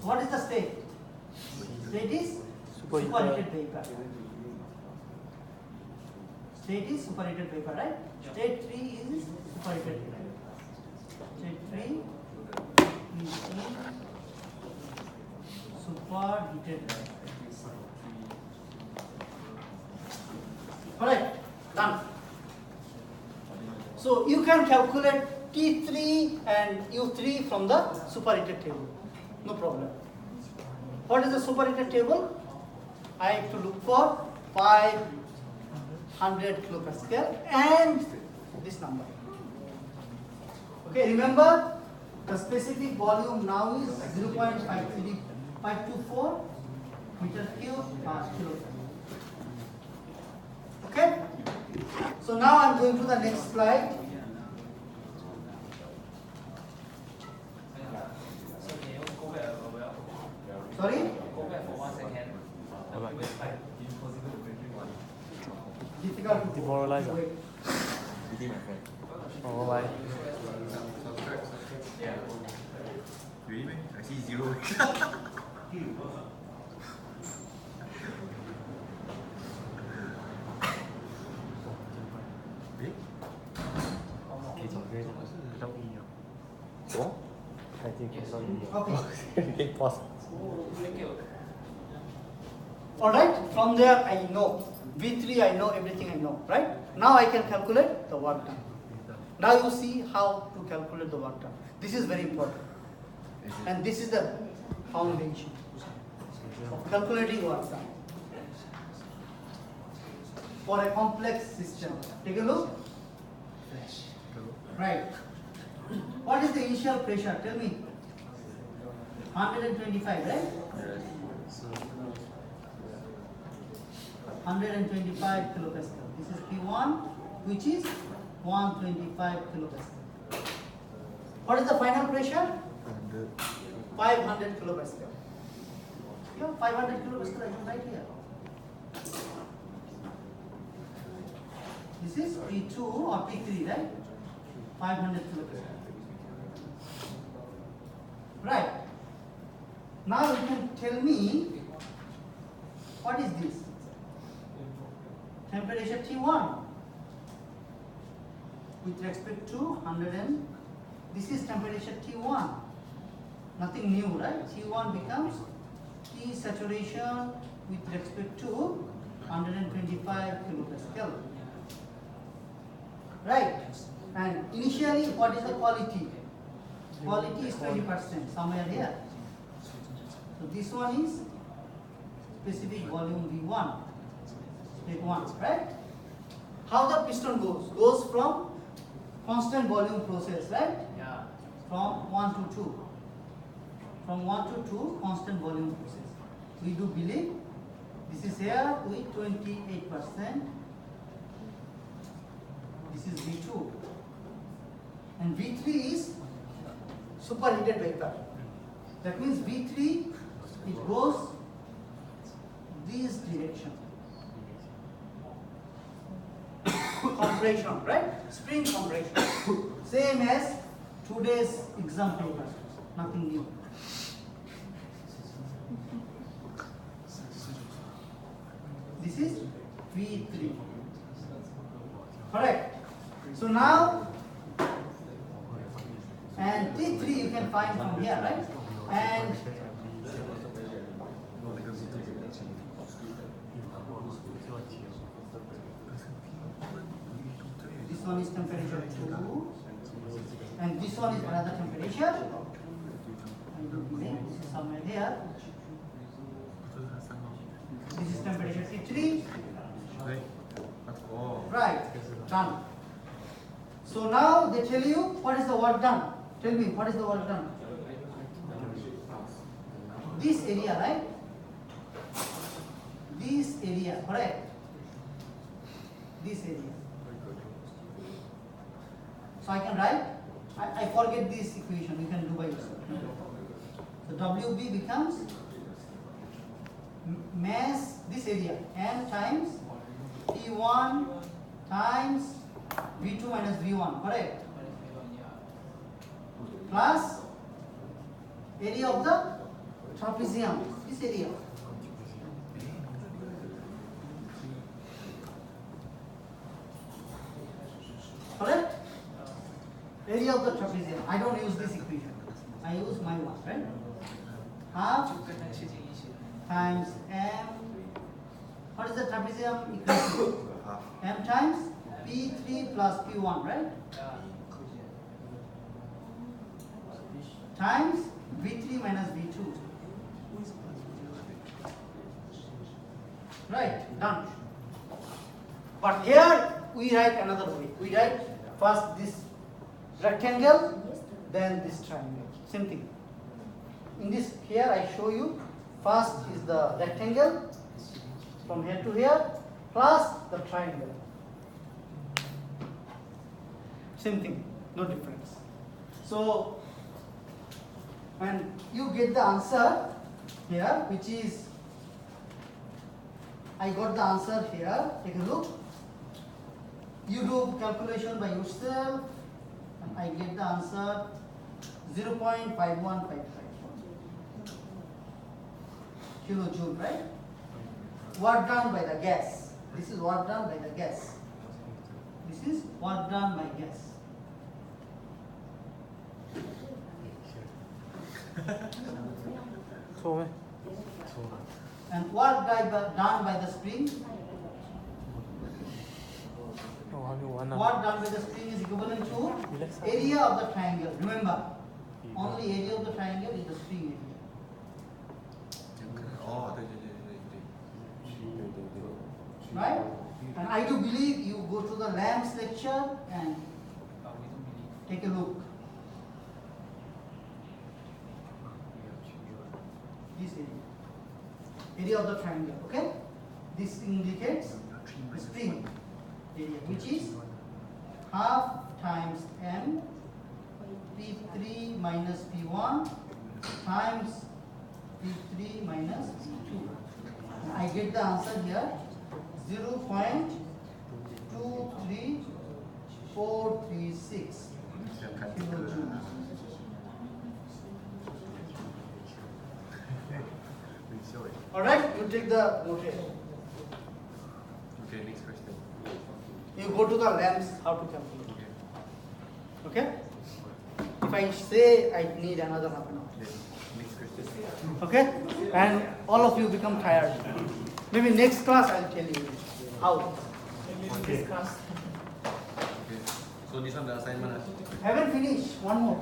What is the state? State is superheated vapor. State is superheated vapor, right? State 3 is superheated vapor. State 3 is superheated vapor. Alright, done. So you can calculate T3 and U3 from the superheated table. No problem. What is the superheated table? I have to look for 500 kilopascal and this number. Okay, remember the specific volume now is 0.524 meter cube per kilogram. Okay? So now I'm going to the next slide. Sorry? Difficult to Demoralize. wait. Really, my friend. Oh, why? Really, man? I see 0. Okay. Pause. Alright, from there I know. V3 I know, everything I know, right? Now I can calculate the work done. Now you see how to calculate the work done. This is very important. And this is the foundation of calculating work done. For a complex system. Take a look. Right. What is the initial pressure? Tell me. 125, right? 125 kilopascal. This is P1, which is 125 kilopascal. What is the final pressure? 500 kilopascal. Yeah, 500 kilopascal I can write here. This is P2 or P3, right? 500 kilopascal. Right. Now you can tell me what is this? Temperature T1. with respect to 100 and this is temperature T1. Nothing new, right? T1 becomes T saturation with respect to 125 kilopascal. Right? And initially, what is the quality? Quality is 20%, somewhere here. So this one is specific volume V1. Take 1, right? How the piston goes? Goes from constant volume process, right? Yeah. From 1 to 2. From 1 to 2, constant volume process. We do believe this is here with 28%. This is V2. And V3 is superheated vapor. That means V3, it goes this direction. Compression, right? Spring compression. Same as today's exam paper. Nothing new. This is V3. Correct. So now, and T3 you can find from here, right? And this one is temperature 2, and this one is another temperature. And this is somewhere here. This is temperature T3. Right, done. So now they tell you what is the work done. Tell me what is the work done. This area, right? This area, correct? This area. So I can write. I forget this equation. You can do by yourself. So WB becomes mass this area m times T1 times V2 minus V1, correct? Plus area of the trapezium, this area. Correct? Area of the trapezium. I don't use this equation. I use my one, right? Half times m. What is the trapezium equation? M times P3 plus P1, right? Times V3 minus V2. Right, done. But here we write another way. We write first this rectangle, then this triangle. Same thing. In this, here I show you, first is the rectangle from here to here, plus the triangle. Same thing, no difference. So, and you get the answer here, which is, I got the answer here, take a look. You do calculation by yourself, and I get the answer 0.5155 kilojoule, right? Work done by the gas. This is work done by the gas. This is work done by gas. And work done by the spring. Work done by the spring is equivalent to area of the triangle. Remember, only area of the triangle is the spring area. Right? And I do believe you go to the Lamb's lecture and take a look. This area of the triangle, okay? This indicates the spring area, which is half times m P3 minus P1 times P3 minus P2. And I get the answer here 0.23436 kilojoules. Alright, you take the note here. Okay, next question. You go to the lamps, how to calculate. Okay. Okay? If I say I need another half an hour. Next question. Okay? And all of you become tired. Maybe next class I'll tell you how. Okay. So this one the assignment. Haven't finished. One more.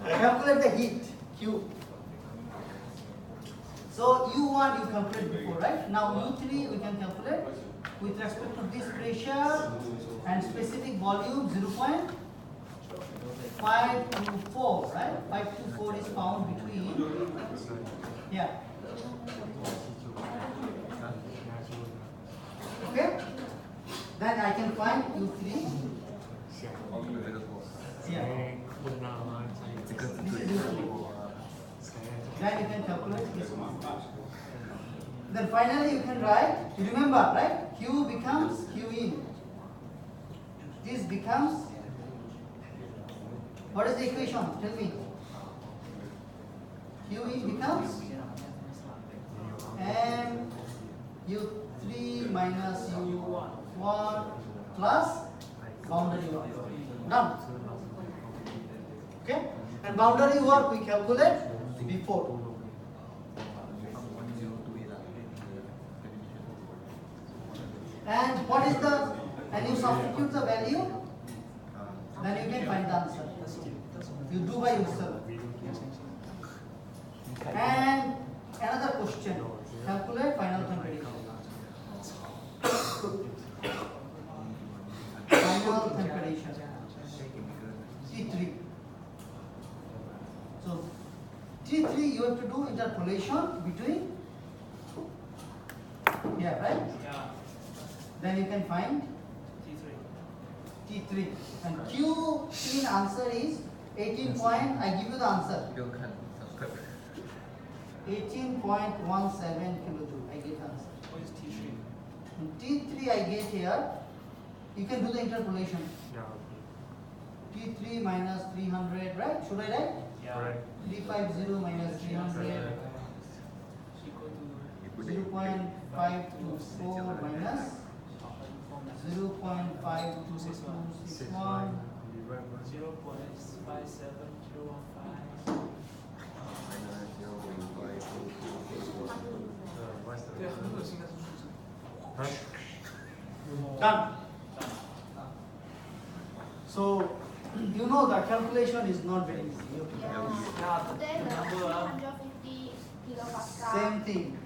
Calculate the heat, Q. So U1 you calculate before, right? Now U3 we can calculate with respect to this pressure and specific volume 0.524, right? 524 is found between, yeah. Okay? Then I can find U3. Yeah. This is U3. Then you can calculate this one. Then finally you can write, you remember, right? Q becomes Q in. This becomes, what is the equation? Tell me. Q in becomes M U3 minus U1 plus boundary work. Done. Okay? And boundary work we calculate before. And what is the, and you substitute the value, then you can find the answer. You do by yourself. And another question, calculate final temperature. Final temperature, T3. So T3 you have to do interpolation between, yeah, right? Yeah. Then you can find T3. And Q in answer is 18 point, I give you the answer. 18.17 kilojoule, I get the answer. What is T3? And T3 I get here, you can do the interpolation. T3 minus 300, right? Should I write? Yeah. Right. 350 minus 300. 0.524 minus 0.52261. 0.57015.对，很恶心的数字。 Done. So, you know the calculation is not very easy. Yeah, Then the number 250 kilopascal. Same thing.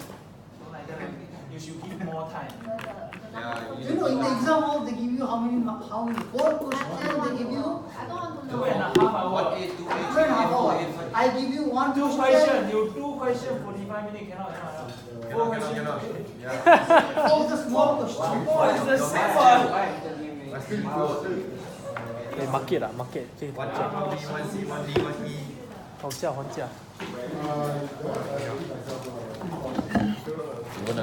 like that. You should give more time. You know, in the exam hall, they give you how many? 4 questions they give you? I don't want to 2.5 know. hours. 2.5 hours. I give you one Two question. questions. You 2 questions 45 minutes. Cannot. 4 questions. Oh, the small question. Oh, it's the same one. market 啊 market 可以还价，还价还价。问了。